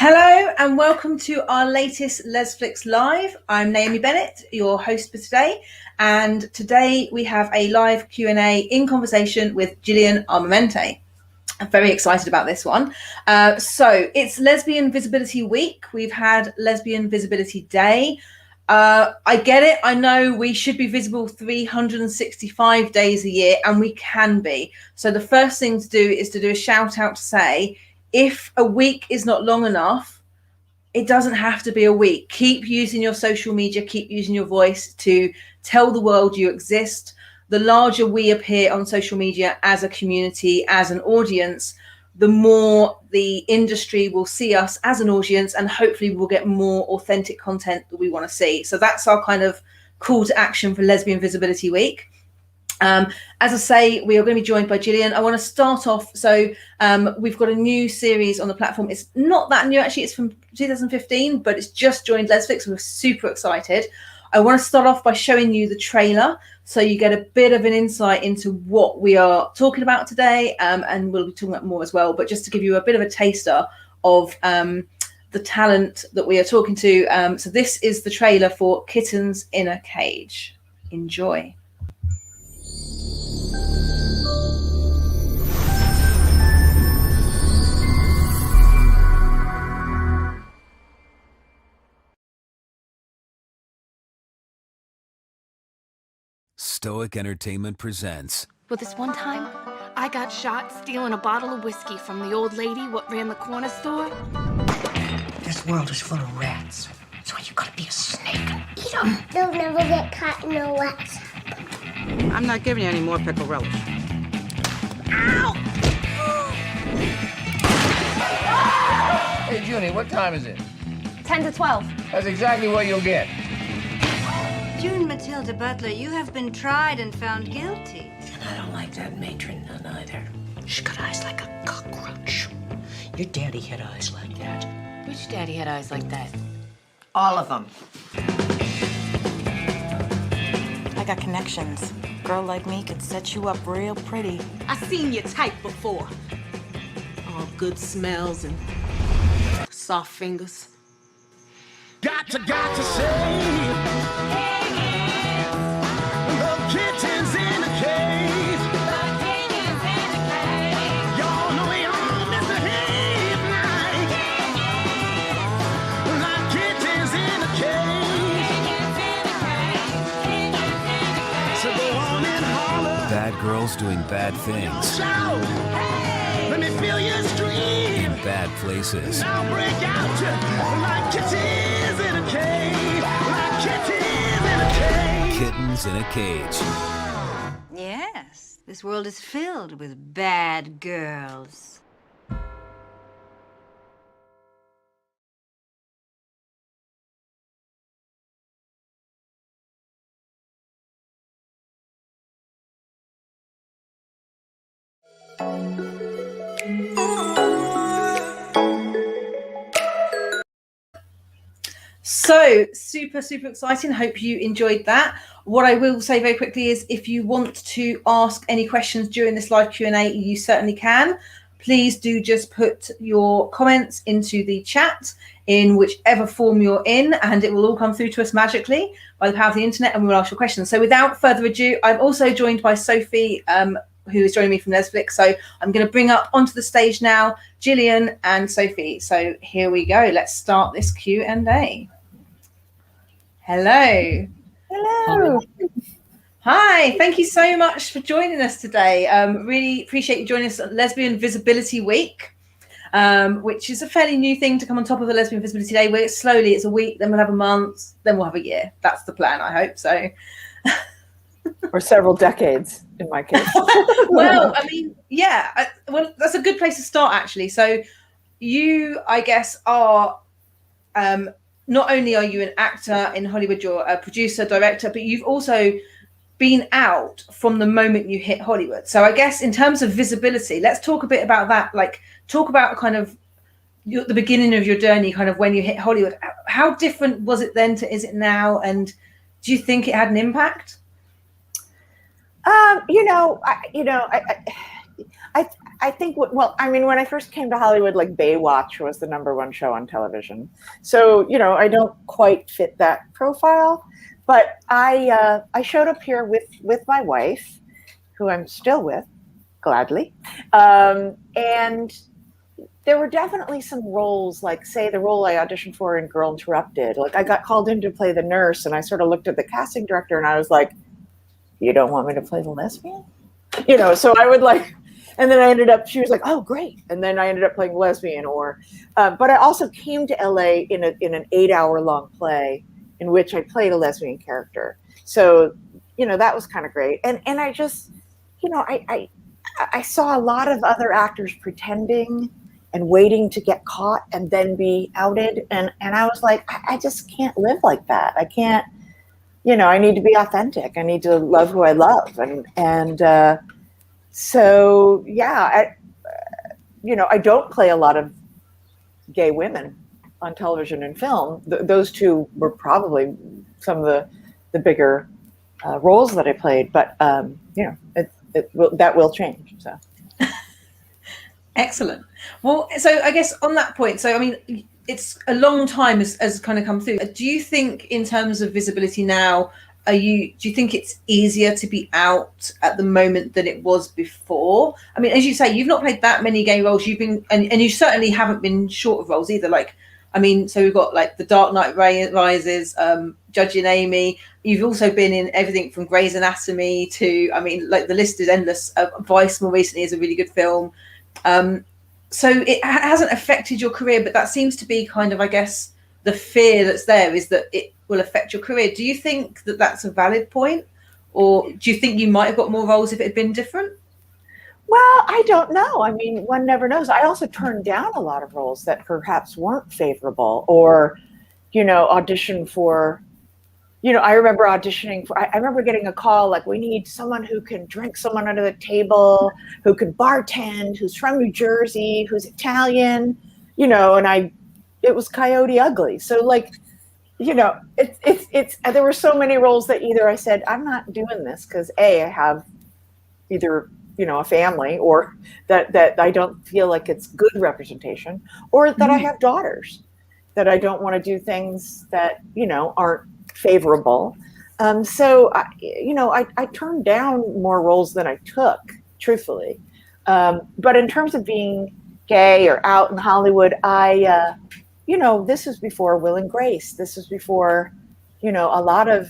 Hello and welcome to our latest Lesflicks Live. I'm Naomi Bennett, your host for today, and today we have a live Q&A in conversation with Jillian Armenante. I'm very excited about this one. So it's Lesbian Visibility Week. We've had Lesbian Visibility Day. I get it. I know we should be visible 365 days a year, and we can be. So the first thing to do is to do a shout out to say, if a week is not long enough, it doesn't have to be a week. Keep using your social media, keep using your voice to tell the world you exist. The larger we appear on social media as a community, as an audience, the more the industry will see us as an audience, and hopefully we'll get more authentic content that we want to see. So that's our kind of call to action for Lesbian Visibility Week. As I say, we are going to be joined by Jillian. I want to start off. So we've got a new series on the platform. It's not that new, actually. It's from 2015, but it's just joined Lesflicks. We're super excited. I want to start off by showing you the trailer so you get a bit of an insight into what we are talking about today, and we'll be talking about more as well. But just to give you a bit of a taster of the talent that we are talking to. So this is the trailer for Kittens in a Cage. Enjoy. Stoic Entertainment presents. Well, this one time, I got shot stealing a bottle of whiskey from the old lady what ran the corner store. This world is full of rats, so you gotta be a snake and eat them. You'll never get caught in a wax. I'm not giving you any more pickle relish. Ow! Hey, Junie, what time is it? 10 to 12. That's exactly what you'll get. June Matilda Butler, you have been tried and found guilty. And I don't like that matron none either. She's got eyes like a cockroach. Your daddy had eyes like that. Which daddy had eyes like that? All of them. I got connections. Girl like me could set you up real pretty. I seen your type before. All good smells and soft fingers. Got to say, the kittens in a cage. Y'all know we all misbehave now. Like kittens in a cage. So go on and holler. Bad girls doing bad things. Shout. Let me feel your scream. In bad places. Now break out like kittens in a cage. Like kittens in a cage. Kittens in a Cage. Yes, this world is filled with bad girls. So super exciting. Hope you enjoyed that. What I will say very quickly is, if you want to ask any questions during this live Q&A, you certainly can. Please do just put your comments into the chat in whichever form you're in, and it will all come through to us magically by the power of the internet, and we will ask your questions. So without further ado, I'm also joined by Sophie, who is joining me from Lesflicks. So I'm going to bring up onto the stage now Jillian and Sophie. So here we go. Let's start this Q&A. Hello. Hello. Hi. Thank you so much for joining us today. Really appreciate you joining us at Lesbian Visibility Week, which is a fairly new thing to come on top of the Lesbian Visibility Day, where slowly it's a week, then we'll have a month, then we'll have a year. That's the plan, I hope so. Or several decades, in my case. Well, I mean, yeah. Well, that's a good place to start, actually. So you, I guess, are... not only are you an actor in Hollywood, you're a producer, director, but you've also been out from the moment you hit Hollywood. So I guess in terms of visibility, let's talk a bit about that. Like, talk about kind of the beginning of your journey, kind of when you hit Hollywood. How different was it then to is it now? And do you think it had an impact? I think, well, I mean, when I first came to Hollywood, like Baywatch was the #1 show on television. So, you know, I don't quite fit that profile, but I showed up here with my wife, who I'm still with, gladly. And there were definitely some roles, like say the role I auditioned for in Girl Interrupted. Like I got called in to play the nurse, and I sort of looked at the casting director and I was like, you don't want me to play the lesbian? You know, so I would like, and then I ended up, she was like, oh, great. And then I ended up playing lesbian but I also came to LA in an 8-hour long play in which I played a lesbian character. So, you know, that was kind of great. And I just, you know, I saw a lot of other actors pretending and waiting to get caught and then be outed. And I was like, I just can't live like that. I can't, you know, I need to be authentic. I need to love who I love. So, yeah, you know, I don't play a lot of gay women on television and film. Those two were probably some of the bigger roles that I played, but, you know, that will change. So. Excellent. Well, so I guess on that point, so I mean, it's a long time as kind of come through. Do you think in terms of visibility now, do you think it's easier to be out at the moment than it was before? I mean, as you say, you've not played that many gay roles. You've been, and you certainly haven't been short of roles either. Like, I mean, so we've got like The Dark Knight Rises, Judging Amy. You've also been in everything from Grey's Anatomy to, I mean, like the list is endless. Vice more recently is a really good film. So it hasn't affected your career, but that seems to be kind of, I guess, the fear that's there is that it will affect your career. Do you think that that's a valid point? Or do you think you might have got more roles if it had been different? Well, I don't know. I mean, one never knows. I also turned down a lot of roles that perhaps weren't favorable or, you know, auditioned for, you know, I remember auditioning for, I remember getting a call like, we need someone who can drink someone under the table, who can bartend, who's from New Jersey, who's Italian, you know, and it was Coyote Ugly. So like, you know, it's there were so many roles that either I said, I'm not doing this because A, I have either, you know, a family or that I don't feel like it's good representation, or that I have daughters, that I don't want to do things that, you know, aren't favorable. So, you know, I turned down more roles than I took, truthfully. But in terms of being gay or out in Hollywood, you know, this was before Will and Grace. This was before, you know, a lot of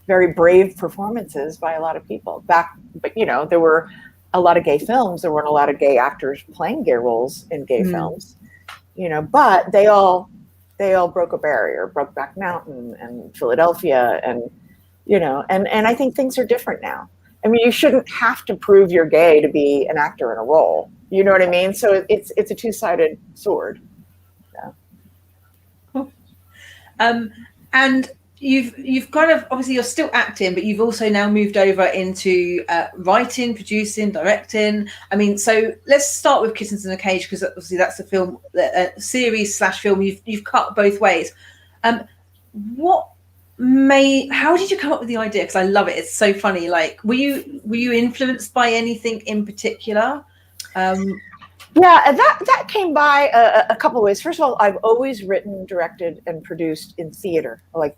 very brave performances by a lot of people back. But, you know, there were a lot of gay films. There weren't a lot of gay actors playing gay roles in gay films, you know, but they all broke a barrier, Brokeback Mountain and Philadelphia, and, you know, and I think things are different now. I mean, you shouldn't have to prove you're gay to be an actor in a role. You know what I mean? So it's a two-sided sword. Yeah. And you've kind of, obviously you're still acting, but you've also now moved over into writing, producing, directing. I mean, so let's start with Kittens in a Cage, because obviously that's a film, a series / film. You've cut both ways. How did you come up with the idea? Because I love it. It's so funny. Like, were you influenced by anything in particular? Yeah, that came by a couple of ways. First of all, I've always written, directed, and produced in theater, like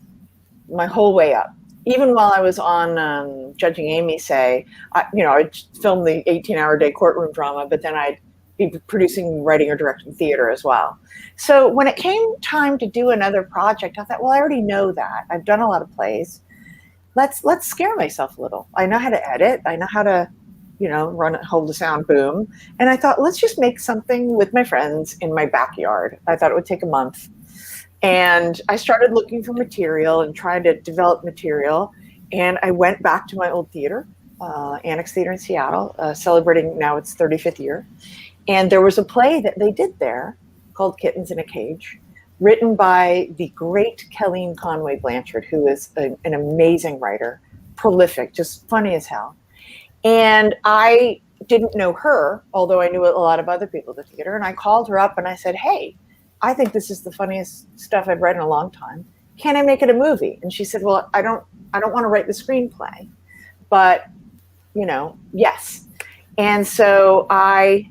my whole way up. Even while I was on Judging Amy, say, I'd film the 18-hour day courtroom drama, but then I'd be producing, writing, or directing theater as well. So when it came time to do another project, I thought, well, I already know that. I've done a lot of plays. Let's scare myself a little. I know how to edit. I know how to, you know, hold a sound boom. And I thought, let's just make something with my friends in my backyard. I thought it would take a month. And I started looking for material and trying to develop material. And I went back to my old theater, Annex Theater in Seattle, celebrating now its 35th year. And there was a play that they did there called Kittens in a Cage, written by the great Kelleen Conway Blanchard, who is an amazing writer, prolific, just funny as hell. And I didn't know her, although I knew a lot of other people at the theater. And I called her up and I said, hey, I think this is the funniest stuff I've read in a long time. Can I make it a movie? And she said, well, I don't want to write the screenplay, but, you know, yes. And so I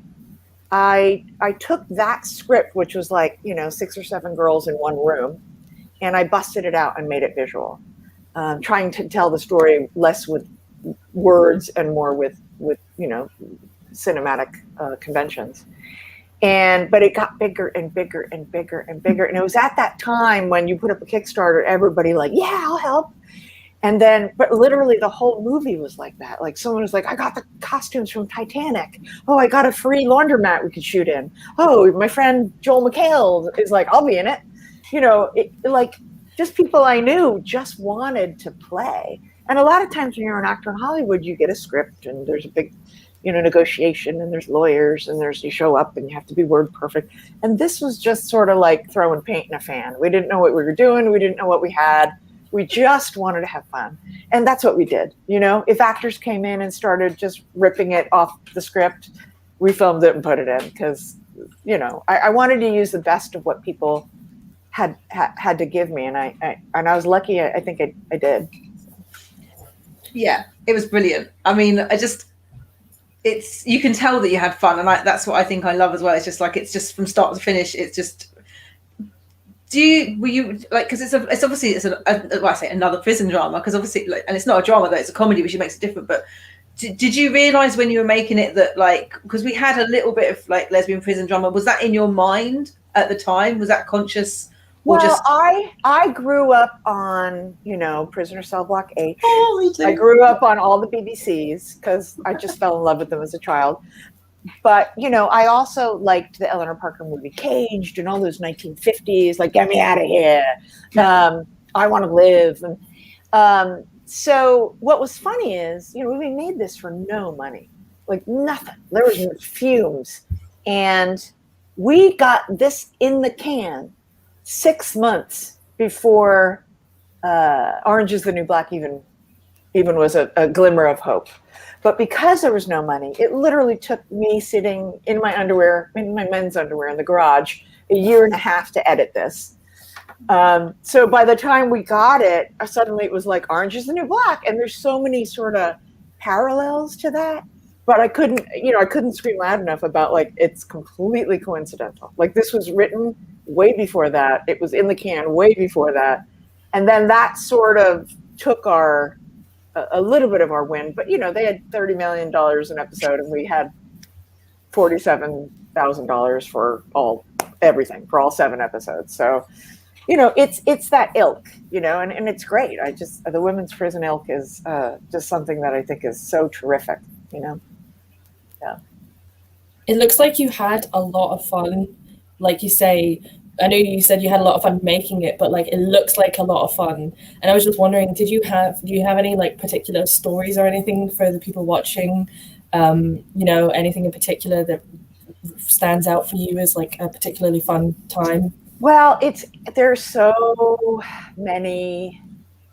took that script, which was like, 6 or 7 girls in one room, and I busted it out and made it visual, trying to tell the story less with words and more with cinematic conventions. But it got bigger and bigger and bigger and bigger. And it was at that time when you put up a Kickstarter, everybody like, yeah, I'll help. And then, but literally the whole movie was like that. Like someone was like, I got the costumes from Titanic. Oh, I got a free laundromat we could shoot in. Oh, my friend Joel McHale is like, I'll be in it. Like just people I knew just wanted to play. And a lot of times when you're an actor in Hollywood, you get a script and there's a big, negotiation, and there's lawyers, and you show up and you have to be word perfect. And this was just sort of like throwing paint in a fan. We didn't know what we were doing. We didn't know what we had. We just wanted to have fun. And that's what we did. If actors came in and started just ripping it off the script, we filmed it and put it in because, I wanted to use the best of what people had to give me. And I was lucky. I think I did. Yeah, it was brilliant. I mean, you can tell that you had fun, and that's what I think I love as well. It's just like, it's just from start to finish. It's just, were you like, because it's obviously I say another prison drama, because obviously, like, and it's not a drama though, it's a comedy, which makes it different. But did you realize when you were making it that, like, because we had a little bit of like lesbian prison drama, was that in your mind at the time? Was that conscious? Well, I grew up on, Prisoner Cell Block H. Oh, me too. I grew up on all the BBCs because I just fell in love with them as a child. But, I also liked the Eleanor Parker movie Caged and all those 1950s, like, get me out of here. I want to live. And so what was funny is, we made this for no money, like nothing. There was fumes. And we got this in the can 6 months before Orange is the New Black even was a glimmer of hope. But because there was no money, it literally took me sitting in my underwear, in my men's underwear in the garage, a year and a half to edit this. So by the time we got it, suddenly it was like Orange is the New Black. And there's so many sort of parallels to that. But I couldn't scream loud enough about, like, it's completely coincidental. Like, this was written way before that. It was in the can way before that. And then that sort of took a little bit of our wind. But, they had $30 million an episode, and we had $47,000 for everything, for all 7 episodes. So, it's that ilk, and it's great. The women's prison ilk is just something that I think is so terrific, Yeah. It looks like you had a lot of fun. Like you say, I know you said you had a lot of fun making it, but like, it looks like a lot of fun. And I was just wondering, do you have any like particular stories or anything for the people watching? Anything in particular that stands out for you as like a particularly fun time? Well, there's so many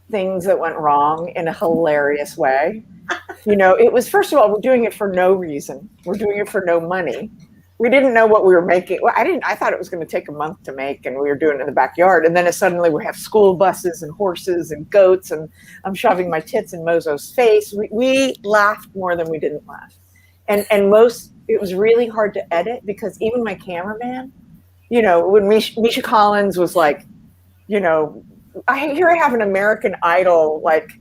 things that went wrong in a hilarious way. It was, first of all, we're doing it for no reason. We're doing it for no money. We didn't know what we were making. Well, I thought it was going to take a month to make, and we were doing it in the backyard. And then suddenly we have school buses and horses and goats, and I'm shoving my tits in Mozo's face. We laughed more than we didn't laugh. And it was really hard to edit because even my cameraman, when Misha Collins was like, I have an American Idol, like,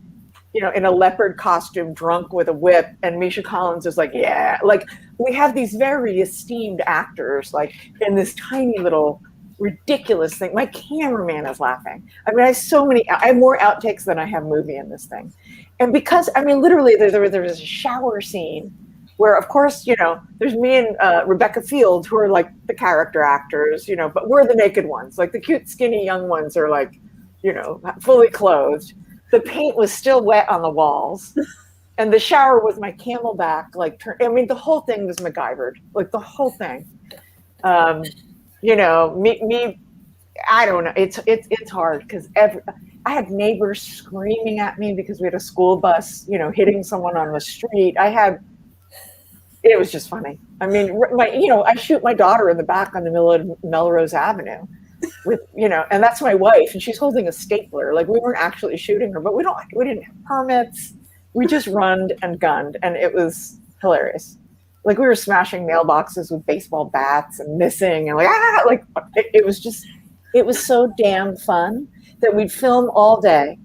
in a leopard costume, drunk with a whip, and Misha Collins is like, yeah, like, we have these very esteemed actors, like, in this tiny little ridiculous thing. My cameraman is laughing. I mean, I have more outtakes than I have movie in this thing. And because, literally there was a shower scene where, of course, there's me and Rebecca Field, who are like the character actors, but we're the naked ones. Like, the cute, skinny young ones are like, fully clothed. The paint was still wet on the walls, and the shower was my Camelback. Like, the whole thing was MacGyvered. Like, the whole thing. Me. I don't know. It's hard because I had neighbors screaming at me because we had a school bus, hitting someone on the street. It was just funny. I shoot my daughter in the back on the middle of Melrose Avenue. With and that's my wife, and she's holding a stapler. Like, we weren't actually shooting her, but we didn't have permits. We just runned and gunned, and it was hilarious. Like we were smashing mailboxes with baseball bats and missing and like it was so damn fun that we'd film all day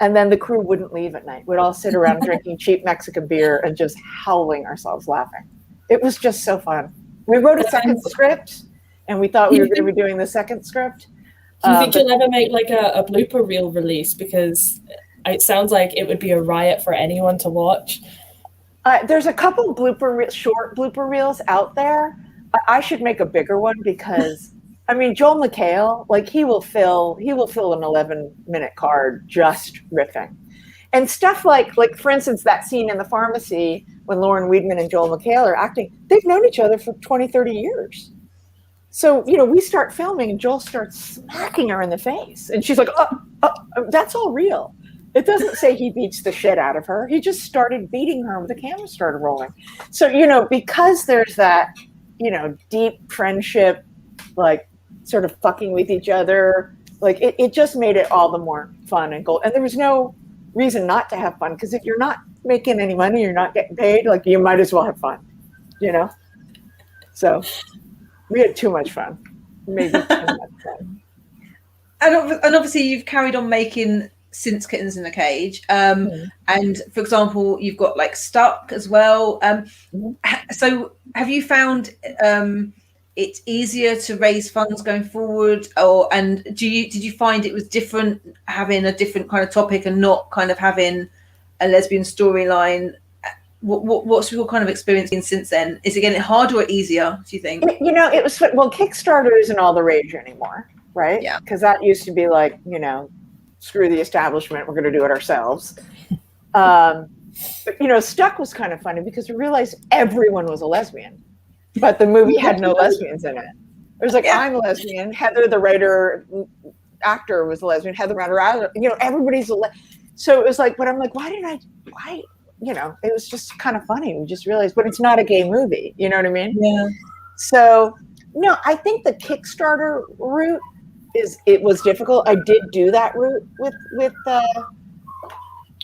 and then the crew wouldn't leave at night. We'd all sit around drinking cheap Mexican beer and just howling ourselves laughing. It was just so fun. We wrote a second script and we thought we were going to be doing the second script. Do you think you'll ever make like a blooper reel release? Because it sounds like it would be a riot for anyone to watch. There's a couple short blooper reels out there. I should make a bigger one because, I mean, Joel McHale, like he will fill an 11-minute card just riffing. And stuff like for instance, that scene in the pharmacy when Lauren Weidman and Joel McHale are acting, they've known each other for 20, 30 years. So, you know, we start filming and Joel starts smacking her in the face. And she's like, oh, that's all real. It doesn't say he beats the shit out of her. He just started beating her when the camera started rolling. So, you know, because there's that, you know, deep friendship, like sort of fucking with each other, like it just made it all the more fun and gold. And there was no reason not to have fun because if you're not making any money, you're not getting paid, like you might as well have fun, you know? So we had too much fun. Maybe too much fun. And obviously you've carried on making since Kittens in a Cage. And for example, you've got like Stuck as well. So have you found it's easier to raise funds going forward, and did you find it was different having a different kind of topic and not kind of having a lesbian storyline? What's your kind of experience been since then? Is it getting harder or easier, do you think? You know, it was, well, Kickstarter isn't all the rage anymore, right? Yeah. Because that used to be like, you know, screw the establishment, we're going to do it ourselves. But, you know, Stuck was kind of funny because we realized everyone was a lesbian, but the movie had no lesbians in it. It was like, I'm a lesbian. Heather, the writer, actor, was a lesbian. Heather, you know, everybody's a so it was like, but I'm like, why, you know, it was just kind of funny. We just realized, but it's not a gay movie. You know what I mean? Yeah. So, no, I think the Kickstarter route it was difficult. I did do that route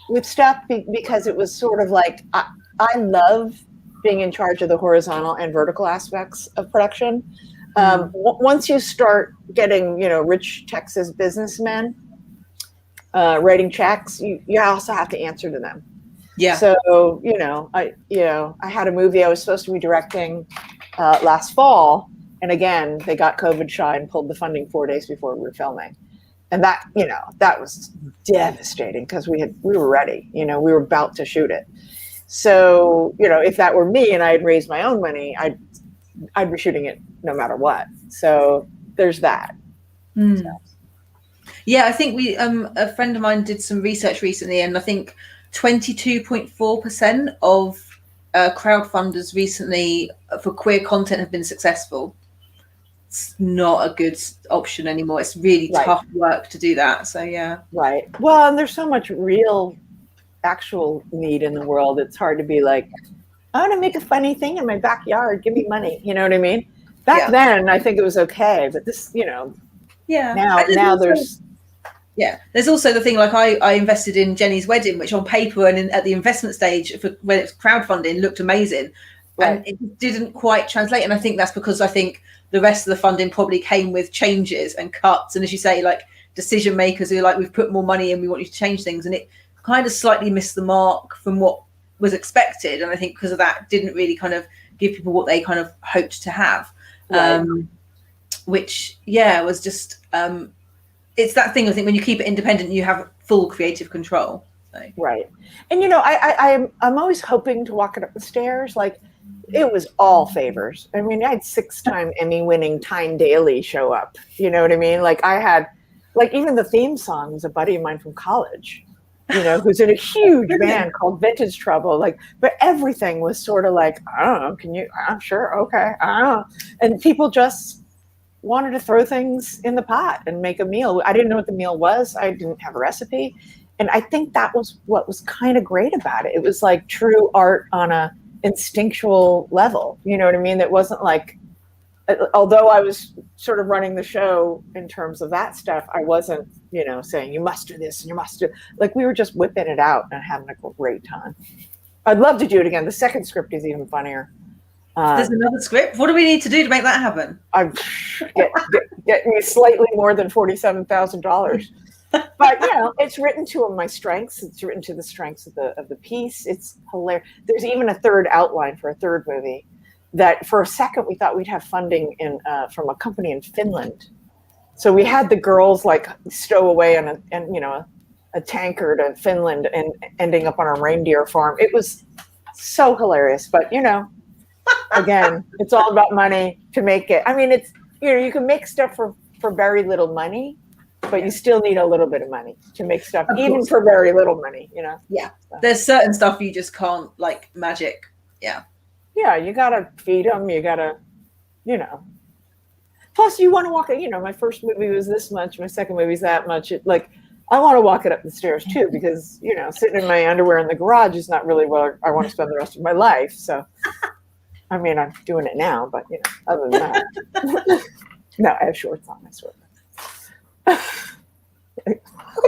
with stuff because it was sort of like, I love being in charge of the horizontal and vertical aspects of production. Once you start getting, you know, rich Texas businessmen writing checks, you also have to answer to them. Yeah. So, you know, I had a movie I was supposed to be directing last fall. And again, they got COVID shy and pulled the funding 4 days before we were filming. And that, you know, that was devastating because we were ready, you know, we were about to shoot it. So, you know, if that were me and I had raised my own money, I'd be shooting it no matter what. So there's that. So. Yeah, I think a friend of mine did some research recently, and I think 22.4% of crowdfunders recently for queer content have been successful. It's not a good option anymore. It's really tough work to do that. So yeah. Right. Well, and there's so much real actual need in the world. It's hard to be like, I want to make a funny thing in my backyard. Give me money. You know what I mean? Back then, I think it was okay. But this, you know, now there's. Yeah, there's also the thing, like I invested in Jenny's Wedding, which on paper and at the investment stage when it's crowdfunding looked amazing. And it didn't quite translate. And I think that's because I think the rest of the funding probably came with changes and cuts. And as you say, like decision makers who are like, we've put more money in, we want you to change things. And it kind of slightly missed the mark from what was expected. And I think because of that, didn't really kind of give people what they kind of hoped to have. Which, was just... it's that thing, I think, when you keep it independent, you have full creative control. So. Right. And, you know, I'm always hoping to walk it up the stairs. Like, it was all favors. I mean, I had 6-time Emmy-winning Time Daily show up. You know what I mean? Like, I had, like, even the theme song was a buddy of mine from college, you know, who's in a huge band called Vintage Trouble. Like, but everything was sort of like, I don't know, I'm sure, okay, I don't know. And people just wanted to throw things in the pot and make a meal. I didn't know what the meal was. I didn't have a recipe. And I think that was what was kind of great about it. It was like true art on a instinctual level. You know what I mean? That wasn't like, although I was sort of running the show in terms of that stuff, I wasn't, you know, saying you must do this and you must do, like we were just whipping it out and having a great time. I'd love to do it again. The second script is even funnier. There's another script. What do we need to do to make that happen? Get me slightly more than $47,000. But it's written to my strengths. It's written to the strengths of the piece. It's hilarious. There's even a third outline for a third movie that for a second we thought we'd have funding from a company in Finland. So we had the girls like stow away on a tanker to Finland and ending up on a reindeer farm. It was so hilarious, but again, it's all about money to make it. I mean, it's you can make stuff for very little money, but you still need a little bit of money to make stuff, even for very little money. Yeah, there's certain stuff you just can't like magic. Yeah, you gotta feed them. You gotta, Plus, you want to walk it. My first movie was this much. My second movie is that much. I want to walk it up the stairs too, because sitting in my underwear in the garage is not really where I want to spend the rest of my life. So. I mean, I'm doing it now, but other than that, no, I have shorts on. I swear. I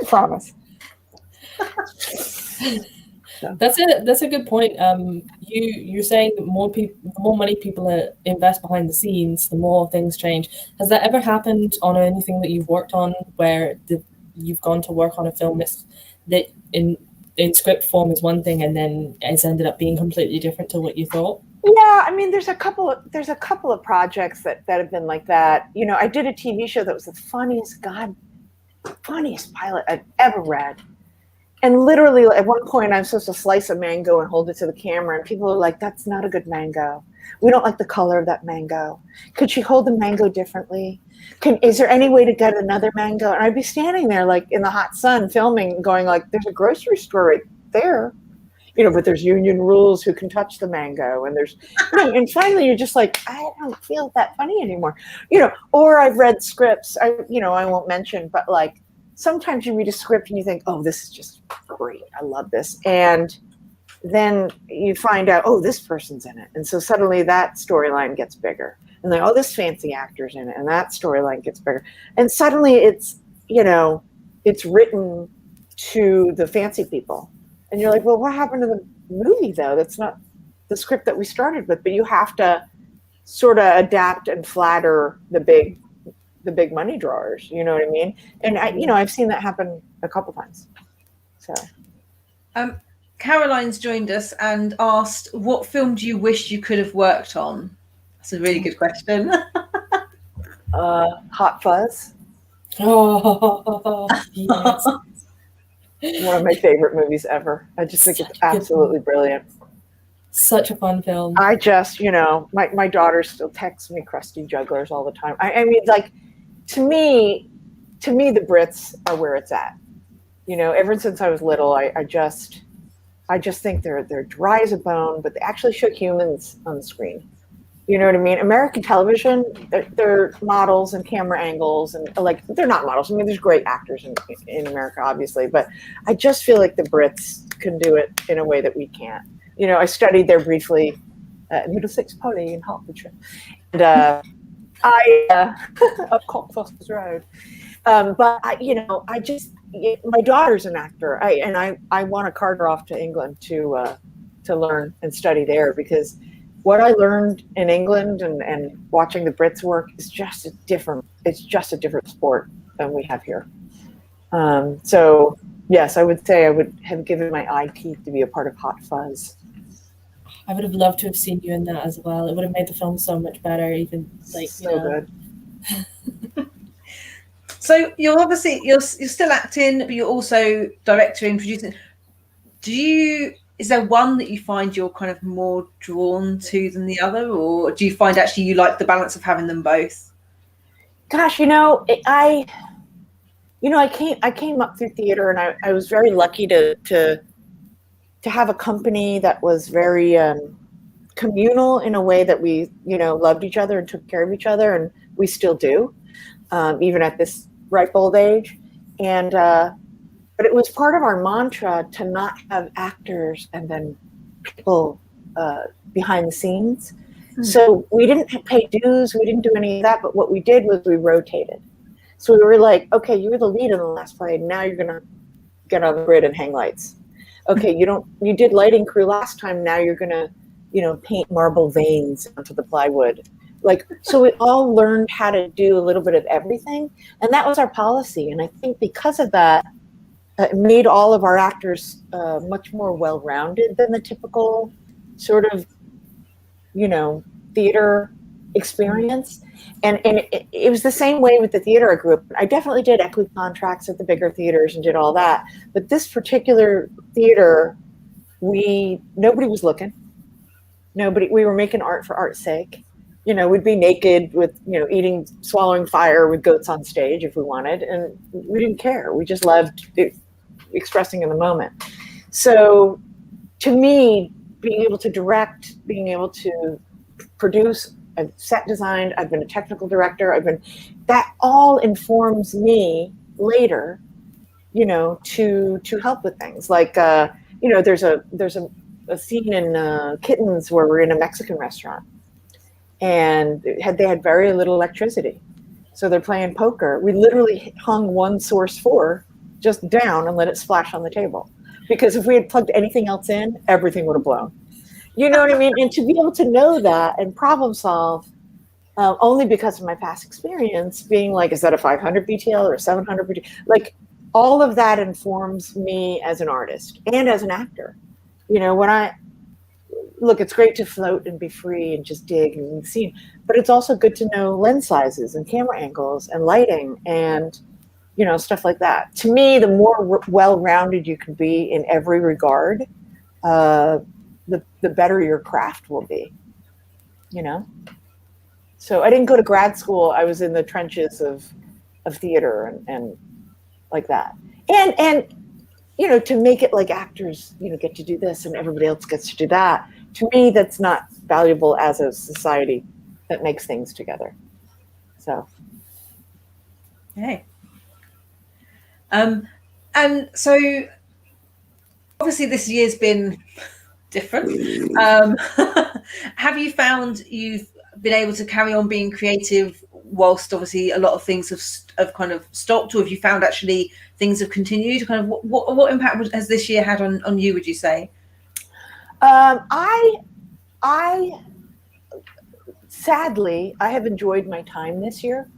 promise. That's a good point. You're saying the more money people invest behind the scenes, the more things change. Has that ever happened on anything that you've worked on where you've gone to work on a film that in script form is one thing and then it's ended up being completely different to what you thought? Yeah, I mean, there's a couple of projects that have been like that. I did a TV show that was the funniest pilot I've ever read. And literally at one point I'm supposed to slice a mango and hold it to the camera, and people are like, that's not a good mango. We don't like the color of that mango. Could she hold the mango differently? Is there any way to get another mango? And I'd be standing there like in the hot sun filming, going like, there's a grocery store right there. But there's union rules who can touch the mango, and there's, and finally you're just like, I don't feel that funny anymore, or I've read scripts, I won't mention, but like sometimes you read a script and you think, oh, this is just great. I love this. And then you find out, oh, this person's in it. And so suddenly that storyline gets bigger, and then, oh, this fancy actor's in it, and that storyline gets bigger. And suddenly it's written to the fancy people. And you're like, well, what happened to the movie, though? That's not the script that we started with. But you have to sort of adapt and flatter the big money drawers. You know what I mean? And I've seen that happen a couple times. So, Caroline's joined us and asked, what film do you wish you could have worked on? That's a really good question. Hot Fuzz. Oh, yes. One of my favorite movies ever. I just think it's absolutely brilliant. Such a fun film. I just, my daughter still texts me crusty jugglers all the time. I mean, like, to me, the Brits are where it's at. Ever since I was little, I just think they're dry as a bone, but they actually show humans on the screen. You know what I mean? American television, they're models and camera angles, and like, they're not models. I mean, there's great actors in America, obviously, but I just feel like the Brits can do it in a way that we can't. I studied there briefly at Middlesex Poly in Hertfordshire, and up Cockfosters Road. But my daughter's an actor, I want to cart her off to England to learn and study there, because what I learned in England and watching the Brits work is just a different sport than we have here. So yes, I would say I would have given my eye teeth to be a part of Hot Fuzz. I would have loved to have seen you in that as well. It would have made the film so much better, even like good. So you're still acting, but you're also directing and producing. Is there one that you find you're kind of more drawn to than the other, or do you find actually you like the balance of having them both? Gosh, I came up through theater, and I was very lucky to have a company that was very communal in a way that we loved each other and took care of each other, and we still do, even at this ripe old age. And but it was part of our mantra to not have actors and then people behind the scenes. Mm-hmm. So we didn't pay dues, we didn't do any of that, but what we did was we rotated. So we were like, okay, you were the lead in the last play, now you're gonna get on the grid and hang lights. Okay, you did lighting crew last time, now you're gonna paint marble veins onto the plywood. Like, so we all learned how to do a little bit of everything. And that was our policy. And I think because of that, it made all of our actors much more well-rounded than the typical sort of, theater experience. And it was the same way with the theater I grew up. I definitely did equity contracts at the bigger theaters and did all that. But this particular theater, nobody was looking. We were making art for art's sake. We'd be naked with, swallowing fire with goats on stage if we wanted. And we didn't care. We just loved expressing in the moment. So to me, being able to direct, being able to produce, I've set designed, I've been a technical director, that all informs me later, to help with things like, there's a scene in Kittens where we're in a Mexican restaurant and they had very little electricity. So they're playing poker. We literally hung one Source 4 just down and let it splash on the table. Because if we had plugged anything else in, everything would have blown. You know what I mean? And to be able to know that and problem solve, only because of my past experience, being like, is that a 500 BTL or a 700 BTL? Like, all of that informs me as an artist and as an actor. It's great to float and be free and just dig and see, but it's also good to know lens sizes and camera angles and lighting and, stuff like that. To me, the more well-rounded you can be in every regard, the better your craft will be, So I didn't go to grad school. I was in the trenches of theater and like that. And to make it like actors, get to do this and everybody else gets to do that. To me, that's not valuable as a society that makes things together. So. Okay. And so obviously this year's been different. Have you found you've been able to carry on being creative whilst obviously a lot of things have kind of stopped, or have you found actually things have continued? Kind of what impact has this year had on you, would you say? Sadly, I have enjoyed my time this year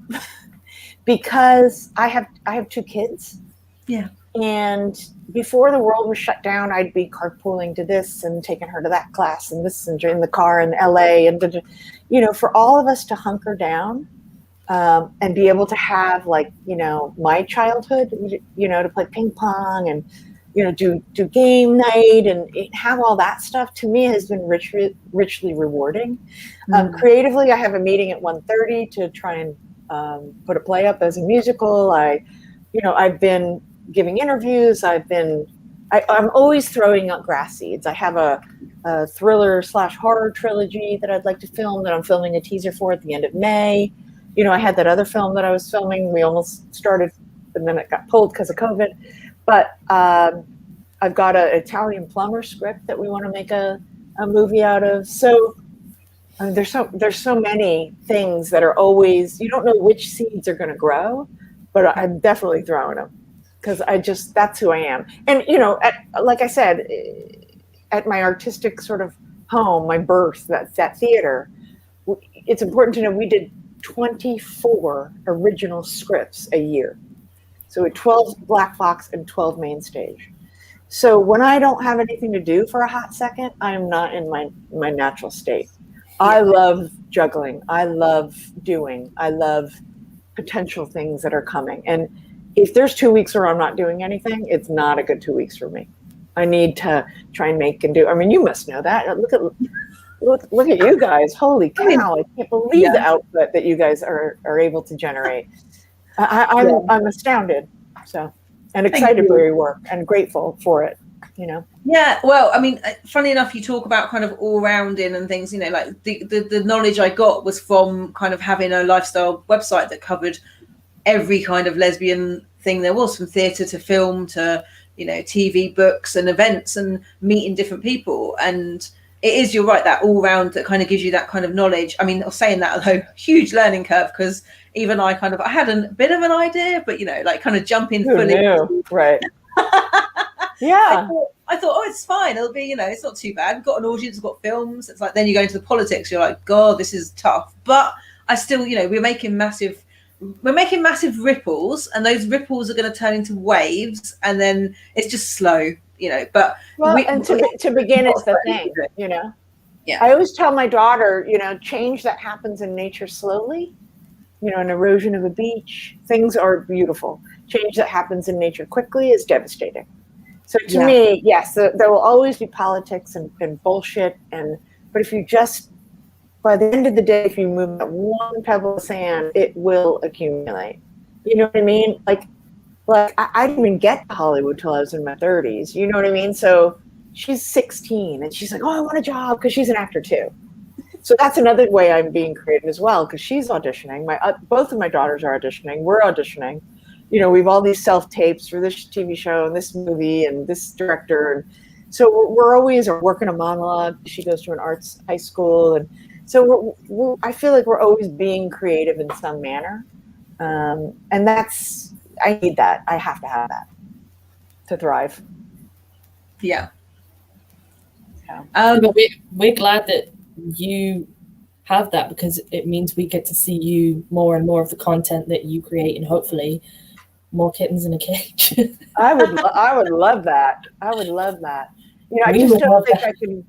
because I have 2 kids. Yeah. And before the world was shut down, I'd be carpooling to this and taking her to that class and this and in the car in LA. And, for all of us to hunker down and be able to have my childhood, to play ping pong and, do game night and have all that stuff, to me has been richly rewarding. Creatively, I have a meeting at 1:30 to try and put a play up as a musical. I've been giving interviews. I'm always throwing out grass seeds. I have a thriller/horror trilogy that I'd like to film that I'm filming a teaser for at the end of May. I had that other film that I was filming. We almost started, and then it got pulled because of COVID. But I've got an Italian plumber script that we want to make a movie out of. So there's so many things that are always, you don't know which seeds are going to grow, but I'm definitely throwing them because that's who I am. And, like I said, at my artistic sort of home, my birth, that theater, it's important to know we did 24 original scripts a year. So 12 Black Fox and 12 main stage. So when I don't have anything to do for a hot second, I'm not in my natural state. I love juggling. I love doing. I love potential things that are coming. And if there's 2 weeks where I'm not doing anything, it's not a good 2 weeks for me. I need to try and make and do. I mean, you must know that. Look at you guys. Holy cow. I can't believe the output that you guys are able to generate. I'm astounded. So, and excited for your work and grateful for it, Yeah, well, I mean, funny enough, you talk about kind of all-rounding and things, like the knowledge I got was from kind of having a lifestyle website that covered every kind of lesbian thing there was, from theatre to film to, TV, books and events and meeting different people. And it is, you're right, that all-round that kind of gives you that kind of knowledge. I mean, saying that, although huge learning curve, because even I had a bit of an idea, but, kind of jumping fully. Right. Yeah. I thought, oh, it's fine. It'll be, it's not too bad. We've got an audience, we've got films. It's like then you go into the politics. You're like, God, this is tough. But I still, we're making massive ripples, and those ripples are going to turn into waves, and then it's just slow, But to begin is the thing, Yeah. I always tell my daughter, change that happens in nature slowly, an erosion of a beach, things are beautiful. Change that happens in nature quickly is devastating. So to me, yes, there will always be politics and bullshit. But if you just, by the end of the day, if you move that one pebble of sand, it will accumulate. You know what I mean? Like I didn't even get to Hollywood till I was in my 30s. You know what I mean? So she's 16 and she's like, oh, I want a job, because she's an actor too. So that's another way I'm being creative as well, because she's auditioning. Both of my daughters are auditioning. We're auditioning. We have all these self-tapes for this TV show and this movie and this director. And so we're always working a monologue. She goes to an arts high school. And so I feel like we're always being creative in some manner. And I need that. I have to have that to thrive. Yeah. But we're glad that you have that, because it means we get to see you more and more of the content that you create, and hopefully more Kittens in a Cage. I would love that. I would love that. I just don't think I can.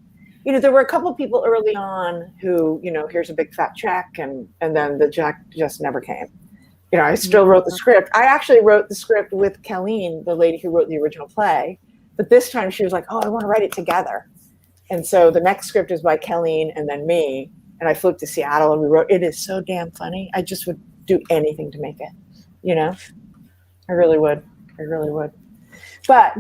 There were a couple of people early on who, here's a big fat check, and then the check just never came. I still wrote the script. I actually wrote the script with Colleen, the lady who wrote the original play, but this time she was like, oh, I want to write it together. And so the next script is by Colleen and then me, and I flew to Seattle and we wrote. It is so damn funny. I just would do anything to make it. I really would. But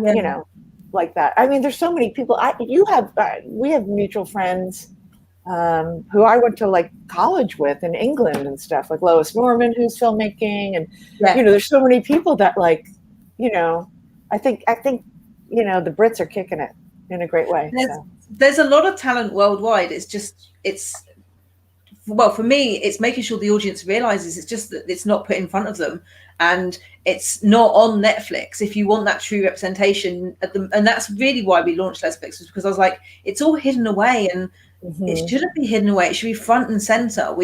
like that. I mean, there's so many people. We have mutual friends who I went to college with in England and stuff, like Lois Norman, who's filmmaking, and there's so many people that I think the Brits are kicking it in a great way. There's a lot of talent worldwide. Well, for me, it's making sure the audience realizes it's just that it's not put in front of them, and it's not on Netflix. If you want that true representation, and that's really why we launched Lesflicks, was because I was like, it's all hidden away, and it shouldn't be hidden away. It should be front and center.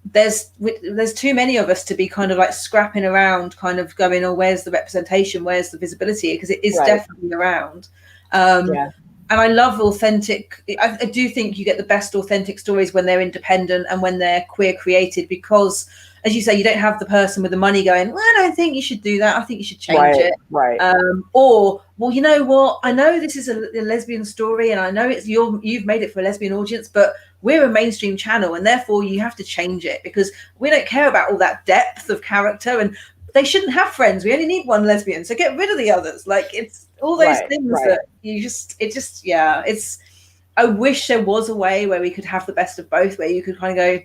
There's too many of us to be kind of scrapping around, kind of going, oh, where's the representation? Where's the visibility? Because it is definitely around. And I love authentic. I do think you get the best authentic stories when they're independent and when they're queer created, because, as you say, you don't have the person with the money going, well, I don't think you should do that. I think you should change it. Right. Or, well, you know what? I know this is a lesbian story, and I know you've made it for a lesbian audience, but we're a mainstream channel, and therefore you have to change it, because we don't care about all that depth of character, and they shouldn't have friends. We only need one lesbian, so get rid of the others. It's all those things that it's. I wish there was a way where we could have the best of both, where you could kind of go,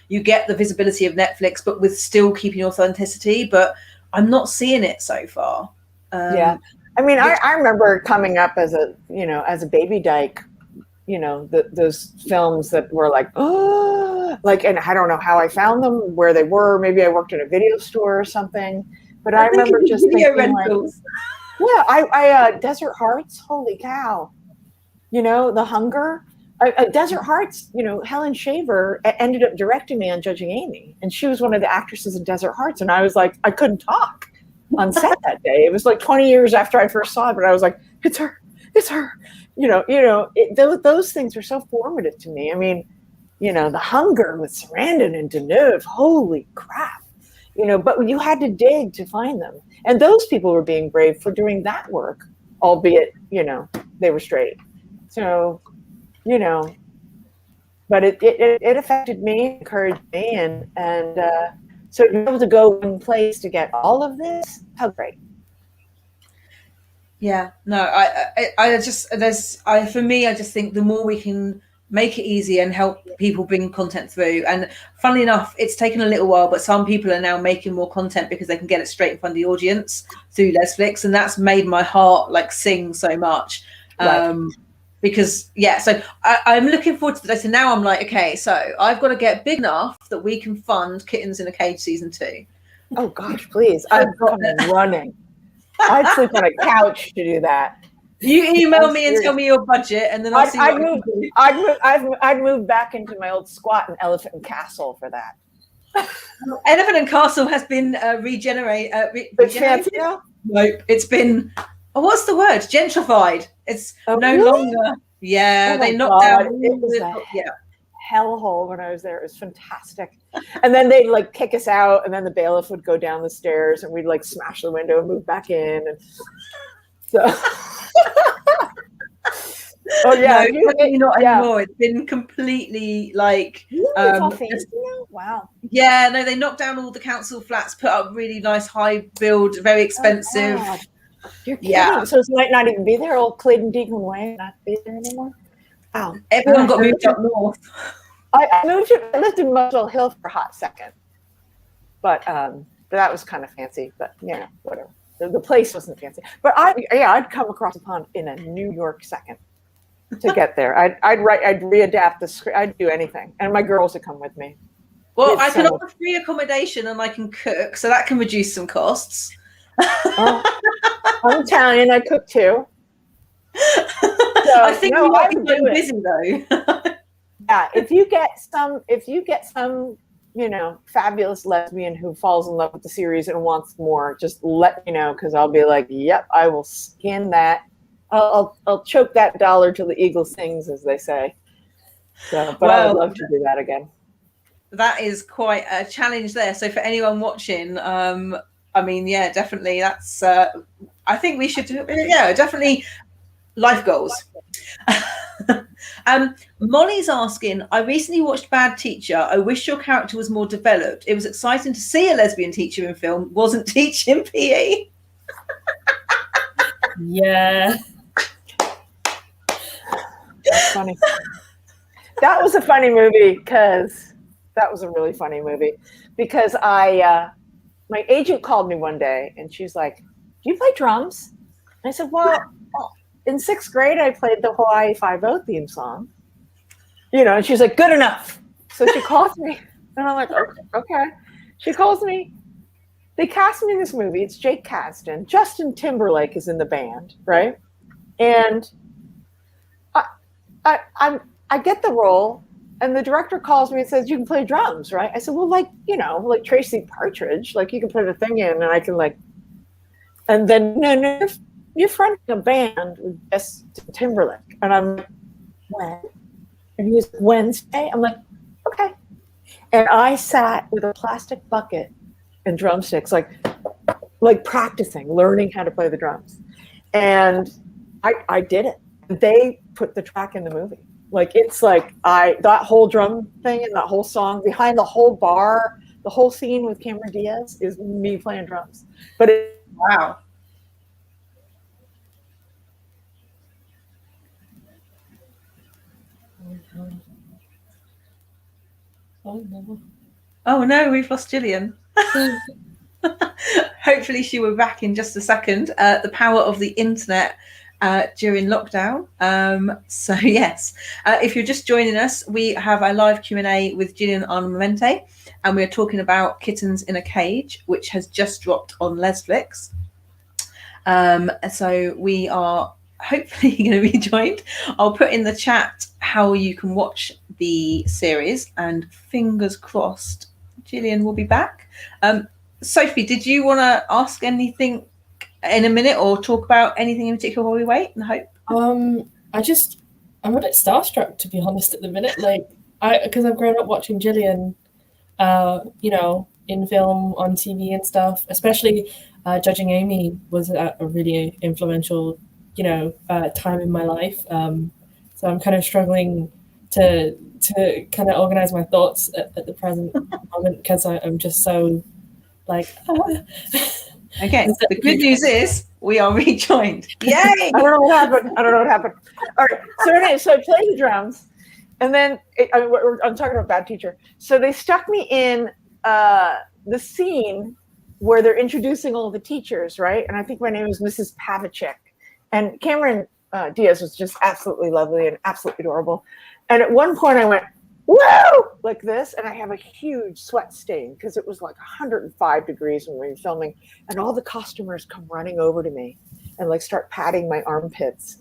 you get the visibility of Netflix, but with still keeping authenticity. But I'm not seeing it so far. I mean, I remember coming up as a baby dyke, those films that were and I don't know how I found them, where they were. Maybe I worked at a video store or something. But I remember just thinking, Desert Hearts, holy cow. The Hunger. Desert Hearts, Helen Shaver ended up directing me on Judging Amy. And she was one of the actresses in Desert Hearts. And I was like, I couldn't talk on set that day. It was 20 years after I first saw it, but I was like, it's her. Those things are so formative to me. I mean, The Hunger with Sarandon and Deneuve, holy crap. But you had to dig to find them. And those people were being brave for doing that work, albeit, they were straight. So, but it affected me, encouraged me. And so to be able to go one place to get all of this, how great. Yeah, no, I just think the more we can make it easy and help people bring content through. And funnily enough, it's taken a little while, but some people are now making more content because they can get it straight in front of the audience through Lesflicks, and that's made my heart sing so much. Because so I'm looking forward to the day. So now I'm like, okay, so I've got to get big enough that we can fund Kittens in a Cage season 2. Oh gosh, please! I'm running. I'd sleep on a couch to do that. You email me and tell me your budget, and then I'll see what I can do. I'd move back into my old squat in Elephant and Castle for that. Elephant and Castle has been regenerated now? Nope. It's been, what's the word? Gentrified. It's longer. Yeah, they knocked down. It was a hellhole when I was there. It was fantastic. And then they'd like kick us out, and then the bailiff would go down the stairs, and we'd like smash the window and move back in. And so. Oh yeah, not anymore. It's been completely like it's all fancy now? Wow. Yeah, no, they knocked down all the council flats, put up really nice high build, very expensive. Oh, you're kidding. Yeah. So it might not even be there. Old Clayton Deacon Way not be there anymore. Wow. Everyone got moved up north. I lived in Muswell Hill for a hot second, but that was kind of fancy. But yeah, whatever. The place wasn't fancy. But I'd come across the pond in a New York second to get there. I'd readapt the script. I'd do anything, and my girls would come with me. Well, I can offer free accommodation, and I can cook, so that can reduce some costs. I'm Italian. I cook too. So, I think you might be getting busy though. Yeah, if you get some, fabulous lesbian who falls in love with the series and wants more, just let me know, because I'll be like, yep, I will skin that. I'll choke that dollar till the eagle sings, as they say. So, but I would love to do that again. That is quite a challenge there. So for anyone watching, definitely that's. I think we should do. Yeah, definitely life goals. Molly's asking, I recently watched Bad Teacher. I wish your character was more developed. It was exciting to see a lesbian teacher in film. Wasn't teaching PE. Yeah. That's funny. That was a funny movie because that was a really funny movie because my agent called me one day and she's like, "Do you play drums?" And I said, "Well, in 6th grade, I played the Hawaii Five-O theme song." And she's like, "Good enough." So she calls me, and I'm like, "Okay." She calls me. They cast me in this movie. It's Jake Kasdan. Justin Timberlake is in the band, right? And I get the role, and the director calls me and says, "You can play drums, right?" I said, "Well, like Tracy Partridge, like you can put a thing in, and I can like." And then no, you're fronting a band with Justin Timberlake, and I'm like, "When?" And he's like, "Wednesday." I'm like, "Okay." And I sat with a plastic bucket and drumsticks, like practicing, learning how to play the drums. And I did it. They put the track in the movie. Like, it's like that whole drum thing and that whole song behind the whole bar, the whole scene with Cameron Diaz is me playing drums. But wow. Oh no, we've lost Jillian. Hopefully she will be back in just a second. The power of the internet during lockdown. So yes, if you're just joining us, we have a live Q&A with Jillian Armenante, and we're talking about Kittens in a Cage, which has just dropped on Lesflicks. So we are hopefully going to be joined. I'll put in the chat how you can watch the series, and fingers crossed Jillian will be back. Sophie, did you want to ask anything in a minute or talk about anything in particular while we wait and hope? I'm a bit starstruck, to be honest, at the minute. Because I've grown up watching Jillian, in film, on TV and stuff. Especially Judging Amy was a really influential, time in my life. So I'm kind of struggling to kind of organize my thoughts at the present moment, because I'm just so like. Okay, the good news is we are rejoined. Yay! I don't know what happened. All right. So anyway, so I played the drums, and then I'm talking about Bad Teacher. So they stuck me in the scene where they're introducing all the teachers, right? And I think my name was Mrs. Pavachek, and Cameron Diaz was just absolutely lovely and absolutely adorable. And at one point I went, "Woo!" like this, and I have a huge sweat stain because it was like 105 degrees when we were filming, and all the costumers come running over to me, and like start patting my armpits.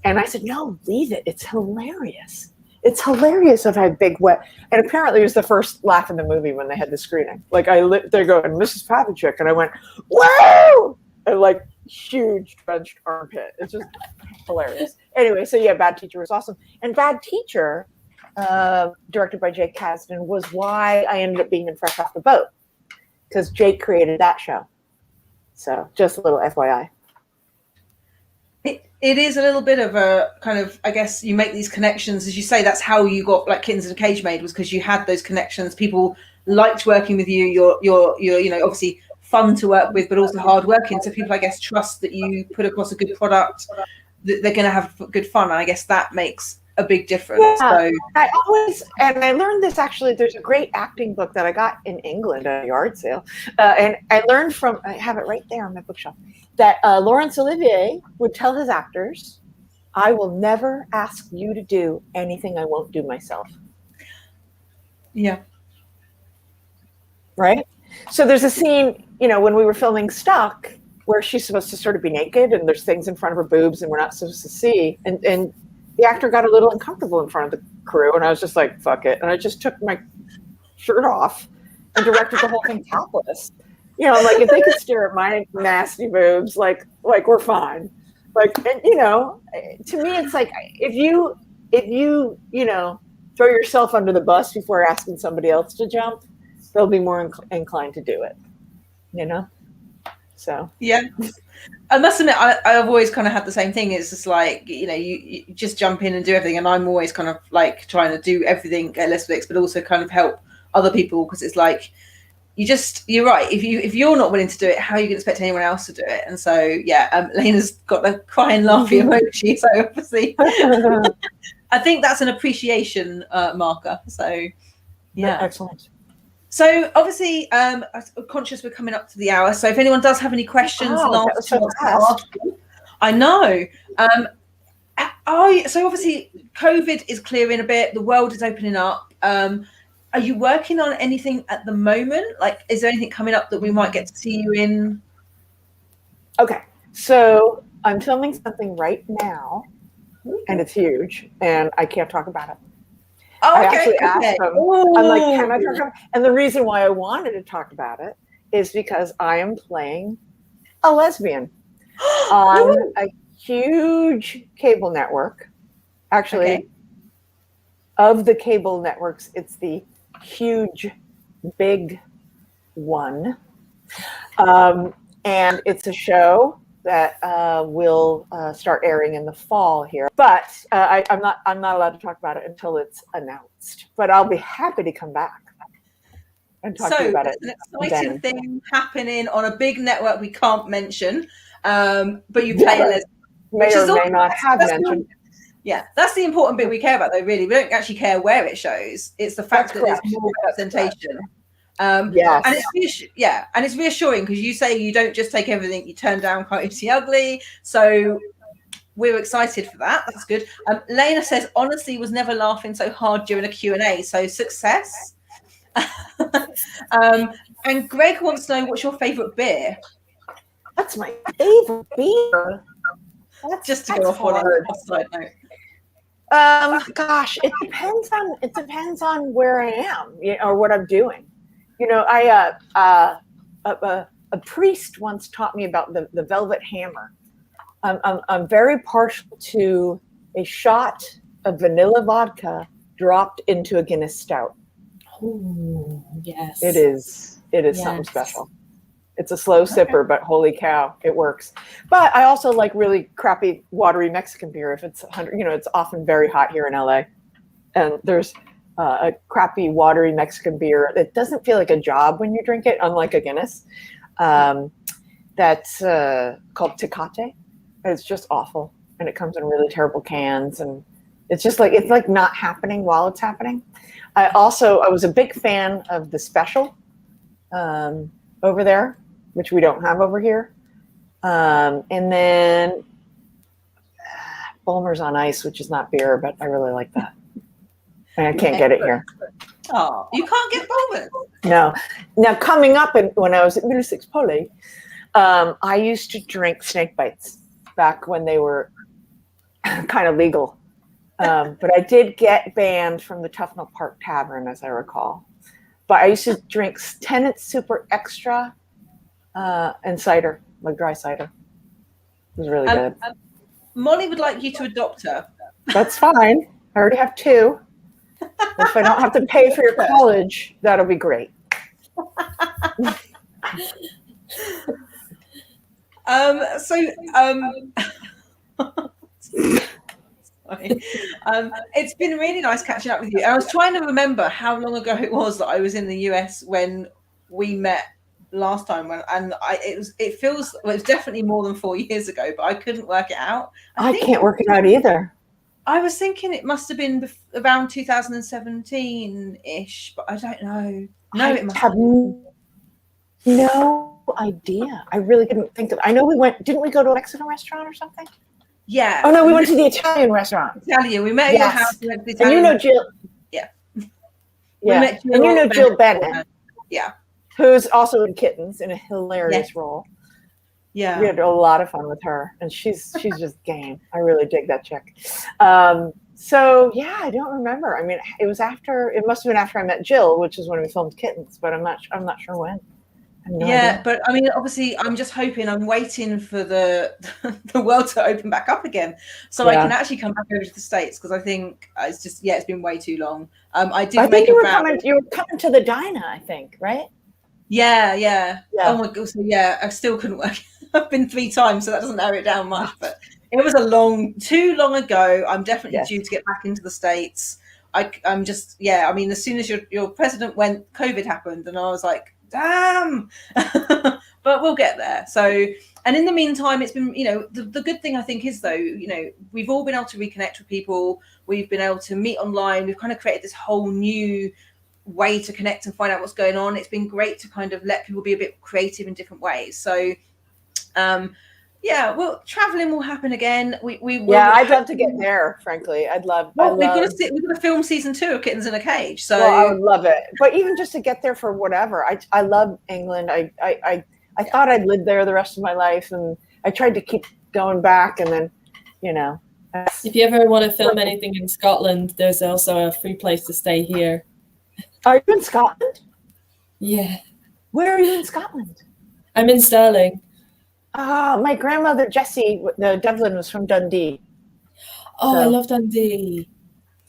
And I said, no, leave it. It's hilarious. It's hilarious if I have big wet. And apparently it was the first laugh in the movie when they had the screening. Like they go, and Mrs. Pavlicek, and I went, whoa! And like huge drenched armpit. It's just hilarious. Anyway, so yeah, Bad Teacher was awesome. And Bad Teacher, directed by Jake Kasdan, was why I ended up being in Fresh Off the Boat, because Jake created that show. So just a little FYI. It is a little bit of a kind of, I guess you make these connections, as you say, that's how you got like Kittens in a Cage made, was because you had those connections. People liked working with you. You're you know, obviously fun to work with, but also hard working. So people, I guess, trust that you put across a good product, that they're going to have good fun. And I guess that makes a big difference. Yeah, so I always, and I learned this actually, there's a great acting book that I got in England at a yard sale. And I learned from, I have it right there on my bookshelf, that Laurence Olivier would tell his actors, I will never ask you to do anything I won't do myself. Yeah. Right? So there's a scene, you know, when we were filming Stuck, where she's supposed to sort of be naked and there's things in front of her boobs and we're not supposed to see. And the actor got a little uncomfortable in front of the crew, and I was just like, fuck it. And I just took my shirt off and directed the whole thing topless. You know, like if they could stare at my nasty boobs, like we're fine. Like, and, you know, to me, it's like if you, you know, throw yourself under the bus before asking somebody else to jump, they'll be more inclined to do it, you know? So. Yeah. I must admit, I've always kind of had the same thing. It's just like, you know, you just jump in and do everything. And I'm always kind of like trying to do everything at Lesflicks, but also kind of help other people, because it's like, you're right. If you're not willing to do it, how are you going to expect anyone else to do it? And so, yeah, Lena's got the crying, laughing emoji. So obviously, I think that's an appreciation marker. So, yeah. Excellent. So obviously, I'm conscious we're coming up to the hour. So if anyone does have any questions, I know. So obviously, COVID is clearing a bit. The world is opening up. Are you working on anything at the moment? Like, is there anything coming up that we might get to see you in? Okay, so I'm filming something right now, and it's huge, and I can't talk about it. Oh, okay. I actually asked them, I'm like, can I talk about it? And the reason why I wanted to talk about it is because I am playing a lesbian on a huge cable network. Actually, of the cable networks, it's the huge, big one. And it's a show that will start airing in the fall here. But I'm not allowed to talk about it until it's announced. But I'll be happy to come back and talk to you about it. So an exciting thing happening on a big network we can't mention, but you play a lesbian. May or may not have mentioned. Yeah, that's the important bit we care about, though, really. We don't actually care where it shows. It's the fact that there's more representation. Yes. And it's reassuring, because you say you don't just take everything you turn down Coyote Ugly. So we're excited for that. That's good. Lena says, honestly, was never laughing so hard during a Q&A. So success. And Greg wants to know, what's your favorite beer? That's my favorite beer. Just to go off on a side note. Gosh, it depends on where I am, you know, or what I'm doing. You know, a priest once taught me about the Velvet Hammer. I'm very partial to a shot of vanilla vodka dropped into a Guinness Stout. Oh, yes. It is something special. It's a slow sipper, but holy cow, it works. But I also like really crappy, watery Mexican beer. If it's 100, you know, it's often very hot here in LA, and there's a crappy, watery Mexican beer that doesn't feel like a job when you drink it, unlike a Guinness. That's called Tecate. It's just awful, and it comes in really terrible cans, and it's like not happening while it's happening. I was a big fan of the Special over there, which we don't have over here. And then Bulmer's on Ice, which is not beer, but I really like that. And I can't get it here. Oh, you can't get Bulmer's? No. Now, coming up when I was at Middlesex Poly, I used to drink snake bites. back when they were kind of legal. But I did get banned from the Tufnell Park Tavern, as I recall. But I used to drink Tennant Super Extra and cider, like dry cider. It was really good. Molly would like you to adopt her. That's fine. I already have 2. If I don't have to pay for your college, that'll be great. Sorry. It's been really nice catching up with you. I was trying to remember how long ago it was that I was in the US when we met last time, it was definitely more than 4 years ago, but I couldn't work it out. I can't work it out either. I was thinking it must have been around 2017-ish, but I don't know. No, it must have no idea. I really couldn't think of. I know didn't we go to a Mexican restaurant or something? Yeah. Oh no, we went to the Italian restaurant. Italian. We met at your house. We went to the Italian and you know Jill. Yeah. Yeah. And you know Jill Bennett. Yeah. Who's also in Kittens in a hilarious role. Yeah. We had a lot of fun with her, and she's just game. I really dig that chick. So yeah, I don't remember. I mean, it must have been after I met Jill, which is when we filmed Kittens, but I'm not sure when. No idea. But I mean, obviously, I'm just hoping. I'm waiting for the world to open back up again, so I can actually come back over to the States, because I think it's been way too long. I think you were coming to the Dinah, I think, right? Yeah. Oh my god, so I still couldn't work. I've been 3 times, so that doesn't narrow it down much. But it was too long ago. I'm definitely due to get back into the States. I'm just I mean, as soon as your president went, COVID happened, and I was like, damn. But we'll get there. So, and in the meantime, it's been, the good thing I think is, though, we've all been able to reconnect with people. We've been able to meet online. We've kind of created this whole new way to connect and find out what's going on. It's been great to kind of let people be a bit creative in different ways. So well, traveling will happen again. We will. I'd love to get there, frankly. We've got to film season 2 of Kittens in a Cage, so I would love it. But even just to get there for whatever, I love England. I thought I'd live there the rest of my life, and I tried to keep going back, and then if you ever want to film anything in Scotland, there's also a free place to stay here. Are you in Scotland? Yeah. Where are you in Scotland? I'm in Stirling. My grandmother Jessie, the Devlin, was from Dundee. Oh, so I love Dundee.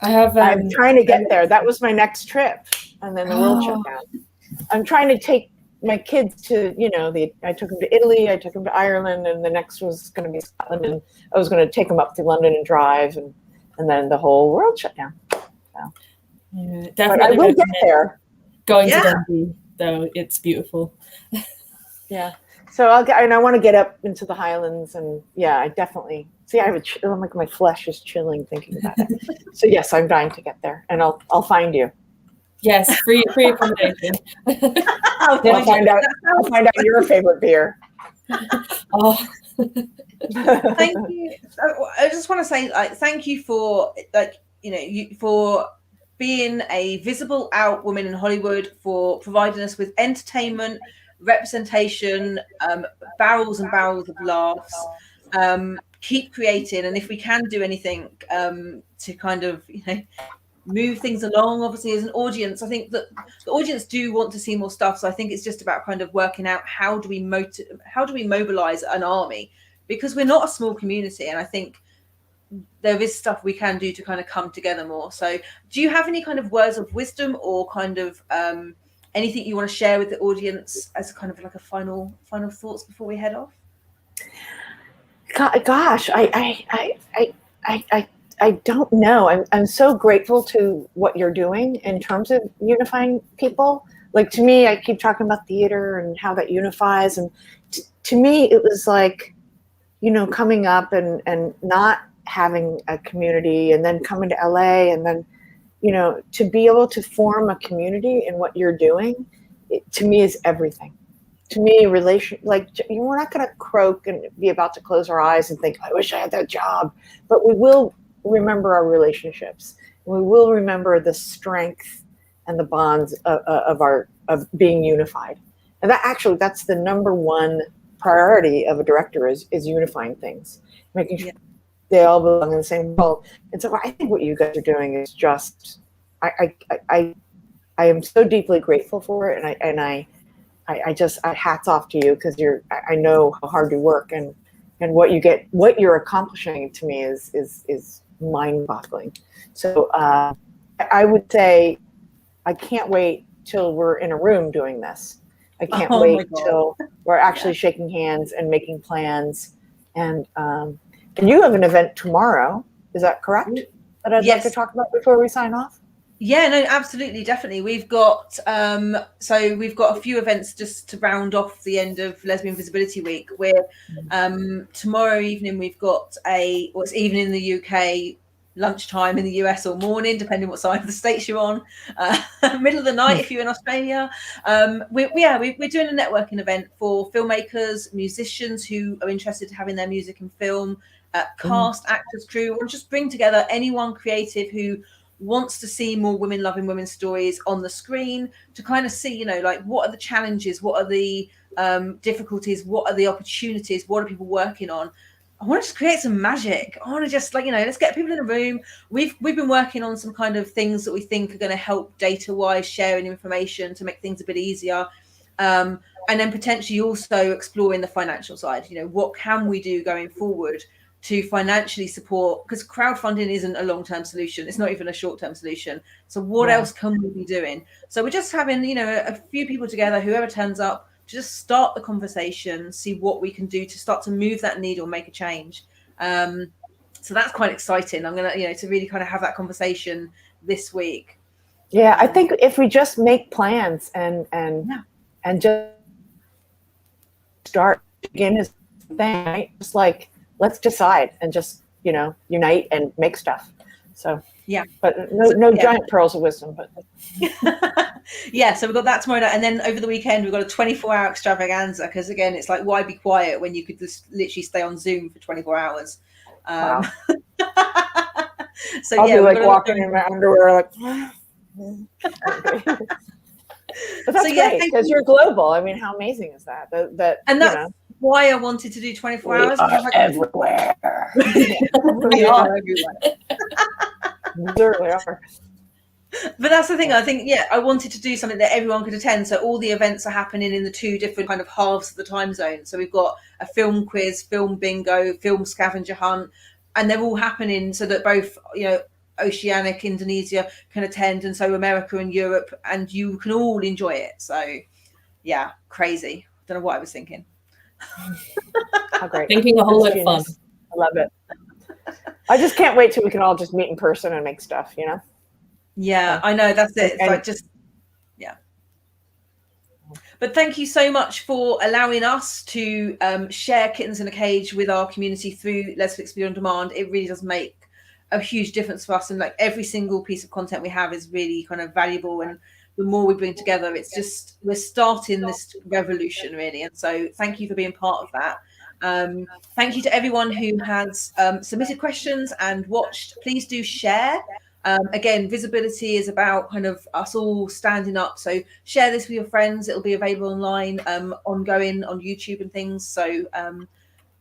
I'm trying to get there. That was my next trip, and then the world shut down. I'm trying to take my kids to, I took them to Italy, I took them to Ireland, and the next was going to be Scotland, and I was going to take them up to London and drive, and then the whole world shut down. So. Yeah, definitely. But I will get there. Going to Dundee, though, it's beautiful. Yeah. So I want to get up into the Highlands, and I definitely see. Like my flesh is chilling thinking about it. So yes, I'm dying to get there, and I'll find you. Yes, free accommodation. I'll find out your favorite beer. Oh. Thank you. I just want to say, thank you for for being a visible out woman in Hollywood, for providing us with entertainment, representation, barrels and barrels of laughs. Keep creating, and if we can do anything to kind of move things along, obviously as an audience, I think that the audience do want to see more stuff. So I think it's just about kind of working out how do we mobilize an army, because we're not a small community, and I think there is stuff we can do to kind of come together more. So do you have any kind of words of wisdom, or kind of anything you want to share with the audience as kind of like a final thoughts before we head off? Gosh, I don't know. I'm so grateful to what you're doing in terms of unifying people. Like, to me, I keep talking about theater and how that unifies, and to me it was like, coming up and not having a community, and then coming to LA, and then to be able to form a community in what you're doing, to me is everything. To me, we're not going to croak and be about to close our eyes and think, I wish I had that job, but we will remember our relationships. We will remember the strength and the bonds of being unified. And that's the number one priority of a director is unifying things, making sure they all belong in the same world. And so I think what you guys are doing is just, I am so deeply grateful for it, and I hats off to you, because I know how hard you work, and what you're accomplishing to me is mind-boggling. So I would say I can't wait till we're in a room doing this. I can't wait till we're actually shaking hands and making plans. And you have an event tomorrow, is that correct? That I'd like to talk about before we sign off? Yeah, no, absolutely, definitely. We've got we've got a few events just to round off the end of Lesbian Visibility Week. Where tomorrow evening we've got it's evening in the UK, lunchtime in the US, or morning, depending what side of the states you're on. Middle of the night if you're in Australia. We're doing a networking event for filmmakers, musicians who are interested in having their music in film, cast, actors, crew, or just bring together anyone creative who wants to see more women loving women's stories on the screen, to kind of see, like, what are the challenges, what are the difficulties, what are the opportunities, what are people working on. I want to just create some magic. I want to just, like, let's get people in a room. We've been working on some kind of things that we think are going to help data-wise, sharing information to make things a bit easier. And then potentially also exploring the financial side. What can we do going forward to financially support, because crowdfunding isn't a long-term solution. It's not even a short-term solution. So what else can we be doing? So we're just having, a few people together, whoever turns up, to just start the conversation, see what we can do to start to move that needle, make a change. So that's quite exciting. I'm going to, to really kind of have that conversation this week. Yeah, I think if we just make plans and just begin as a thing, right? Just like, let's decide and just, unite and make stuff. So yeah, but no giant pearls of wisdom, but yeah. So we've got that tomorrow night, and then over the weekend we've got a 24-hour extravaganza, because again, it's like, why be quiet when you could just literally stay on Zoom for 24 hours? Wow. So I'll be like walking in my underwear, like. But that's great, because you're global. I mean, how amazing is that? That's why I wanted to do 24 hours. We are everywhere. We are everywhere. We certainly are. But that's the thing. I think, I wanted to do something that everyone could attend. So all the events are happening in the two different kind of halves of the time zone. So we've got a film quiz, film bingo, film scavenger hunt, and they're all happening so that both, Oceanic, Indonesia can attend, and so America and Europe, and you can all enjoy it. So yeah, crazy. Don't know what I was thinking. How great. Thinking a whole lot of fun. I love it. I just can't wait till we can all just meet in person and make stuff, Yeah, I know, that's it. It's like But thank you so much for allowing us to share Kittens in a Cage with our community through Lesflicks Video on Demand. It really does make a huge difference for us, and like every single piece of content we have is really kind of valuable, and the more we bring together, it's just, we're starting this revolution really. And so thank you for being part of that. Thank you to everyone who has submitted questions and watched. Please do share. Again, visibility is about kind of us all standing up, so share this with your friends. It'll be available online, ongoing on YouTube and things. So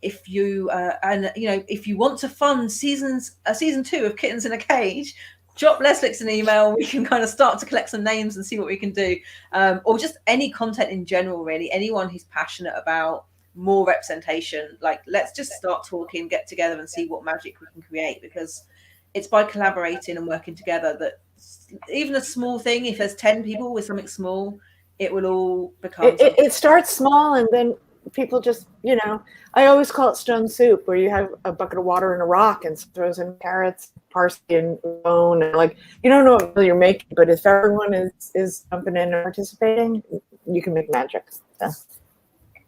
if you if you want to fund season 2 of Kittens in a Cage, drop Lesflicks an email. We can kind of start to collect some names and see what we can do, or just any content in general really. Anyone who's passionate about more representation, like, let's just start talking, get together and see what magic we can create, because it's by collaborating and working together that even a small thing, if there's 10 people with something small, it will all become it starts small, and then people just, I always call it stone soup, where you have a bucket of water and a rock and throws in carrots, parsley, and bone, and like, you don't know what really you're making, but if everyone is jumping in and participating, you can make magic. Yeah.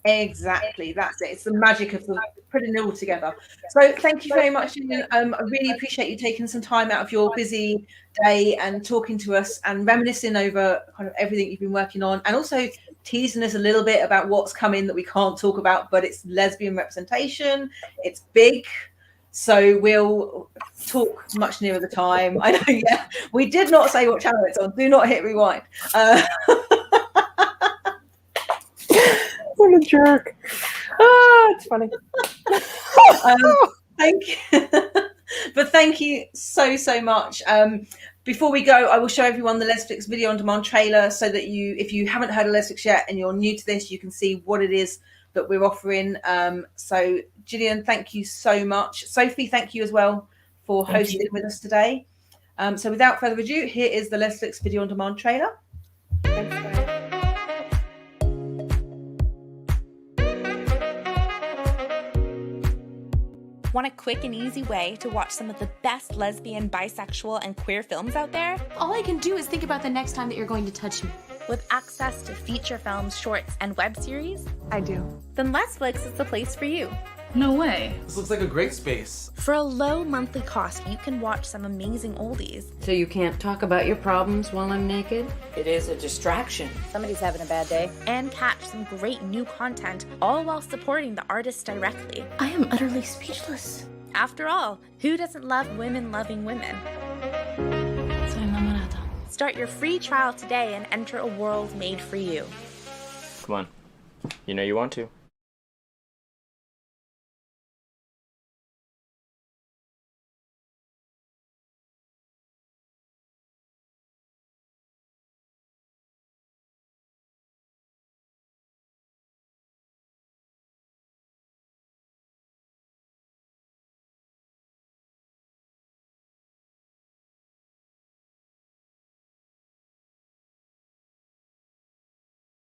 Exactly, that's it. It's the magic of putting it all together. So thank you very much, Jillian. I really appreciate you taking some time out of your busy day and talking to us and reminiscing over kind of everything you've been working on, and also teasing us a little bit about what's coming that we can't talk about, but it's lesbian representation. It's big, so we'll talk much nearer the time. I know, yeah, we did not say what channel it's on. Do not hit rewind. What a jerk. Oh, it's funny. Thank you. But thank you so much. Before we go, I will show everyone the Lesflicks video on demand trailer so that if you haven't heard of Lesflicks yet and you're new to this, you can see what it is that we're offering. So Jillian, thank you so much. Sophie, thank you as well for hosting with us today. So without further ado, here is the Lesflicks video on demand trailer. Thanks, guys. Want a quick and easy way to watch some of the best lesbian, bisexual, and queer films out there? All I can do is think about the next time that you're going to touch me. With access to feature films, shorts, and web series? I do. Then Lesflicks is the place for you. No way. This looks like a great space. For a low monthly cost, you can watch some amazing oldies. So you can't talk about your problems while I'm naked? It is a distraction. Somebody's having a bad day. And catch some great new content, all while supporting the artists directly. I am utterly speechless. After all, who doesn't love women loving women? Soy enamorada. Start your free trial today and enter a world made for you. Come on. You know you want to.